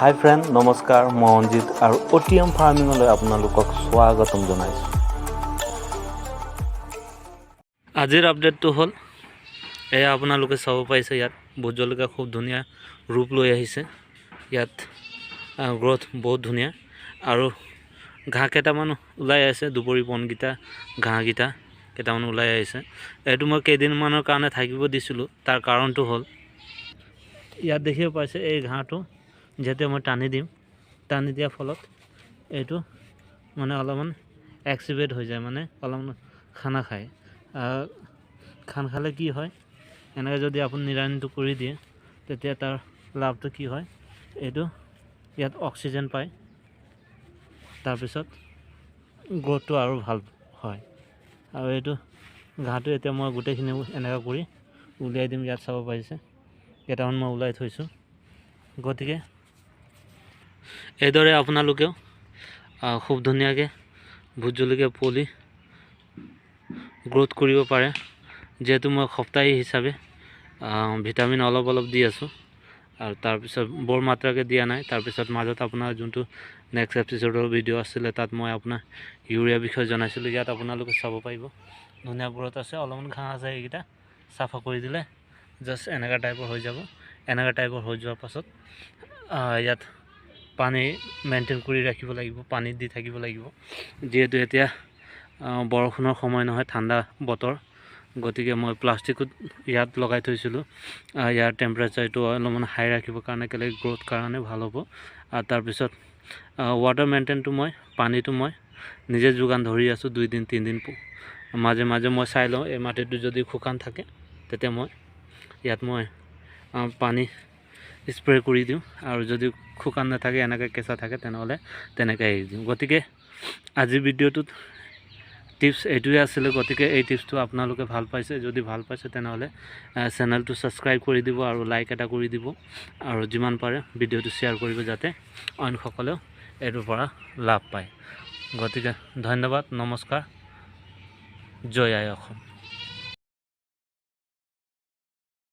হাই friend, নমস্কাৰ। মই অঞ্জিত আৰু অটিএম ফাৰ্মিঙলৈ আপোনালোকক স্বাগতম জনাইছোঁ। আজিৰ আপডেটটো হ'ল এয়া আপোনালোকে চাব পাৰিছে, ইয়াত ভোট জলকীয়া খুব ধুনীয়া ৰূপ লৈ আহিছে। ইয়াত গ্ৰথ বহুত ধুনীয়া আৰু ঘাঁহ কেইটামান ওলাই আহিছে, দুপৰি বনকেইটা ঘাঁহকেইটা কেইটামান ওলাই আহিছে। এইটো মই কেইদিনমানৰ কাৰণে থাকিব দিছিলোঁ। তাৰ কাৰণটো হ'ল ইয়াত দেখিব পাইছে এই ঘাঁহটো যেতিয়া মই টানি দিয়াৰ ফলত এইটো মানে অলপমান এক্সিভেট হৈ যায়, মানে অলপমান খানা খায়। খানা খালে কি হয়, এনেকৈ যদি আপুনি নিৰাণটো কৰি দিয়ে তেতিয়া তাৰ লাভটো কি হয়, এইটো ইয়াত অক্সিজেন পায়, তাৰপিছত গ্ৰথটো আৰু ভাল হয়। আৰু এইটো ঘাঁহটো এতিয়া মই গোটেইখিনি এনেকৈ কৰি উলিয়াই দিম। ইয়াত চাব পাৰিছে কেইটামান মই ওলাই থৈছোঁ। গতিকে এইদৰে আপোনালোকেও খুব ধুনীয়াকৈ ভোট জলকীয়া পুলি গ্ৰথ কৰিব পাৰে। যিহেতু মই সপ্তাহী হিচাপে ভিটামিন অলপ দি আছোঁ আৰু তাৰপিছত বৰ মাত্ৰাকৈ দিয়া নাই। তাৰপিছত মাজত আপোনাৰ যোনটো নেক্সট এপিছ'ডৰ ভিডিঅ' আছিলে তাত মই আপোনাৰ ইউৰিয়া বিষয়ে জনাইছিলোঁ। ইয়াত আপোনালোকে চাব পাৰিব ধুনীয়া গ্ৰথ আছে। অলপমান ঘাঁহ আছে, এইকেইটা চাফা কৰি দিলে জাষ্ট এনেকুৱা টাইপৰ হৈ যাব। এনেকুৱা টাইপৰ হৈ যোৱাৰ পাছত ইয়াত পানী মেইনটেইন কৰি ৰাখিব লাগিব, পানী দি থাকিব লাগিব। যিহেতু এতিয়া বৰষুণৰ সময় নহয়, ঠাণ্ডা বতৰ, গতিকে মই প্লাষ্টিকত ইয়াত লগাই থৈছিলোঁ। ইয়াৰ টেম্পাৰেচাৰটো অলপমান হাই ৰাখিবৰ কাৰণে, কেলৈ গ্ৰথ কাৰণে ভাল হ'ব। আৰু তাৰপিছত ৱাটাৰ মেইনটেইনটো পানীটো মই নিজে যোগান ধৰি আছোঁ। 2 দিন 3 দিন মাজে মাজে মই চাই লওঁ। এই মাটিটো যদি শুকান থাকে তেতিয়া মই ইয়াত পানী স্প্ৰে কৰি দিওঁ, আৰু যদি শুকান নাথাকে, এনেকৈ কেঁচা থাকে, তেনেহ'লে তেনেকৈ এৰি দিওঁ। গতিকে আজিৰ ভিডিঅ'টোত টিপছ এইটোৱে আছিলে। গতিকে এই টিপছটো আপোনালোকে ভাল পাইছে, যদি ভাল পাইছে তেনেহ'লে চেনেলটো ছাবস্ক্ৰাইব কৰি দিব আৰু লাইক এটা কৰি দিব, আৰু যিমান পাৰে ভিডিঅ'টো শ্বেয়াৰ কৰিব, যাতে অইনসকলেও এইটোৰ পৰা লাভ পায়। গতিকে ধন্যবাদ, নমস্কাৰ, জয় আই অসম।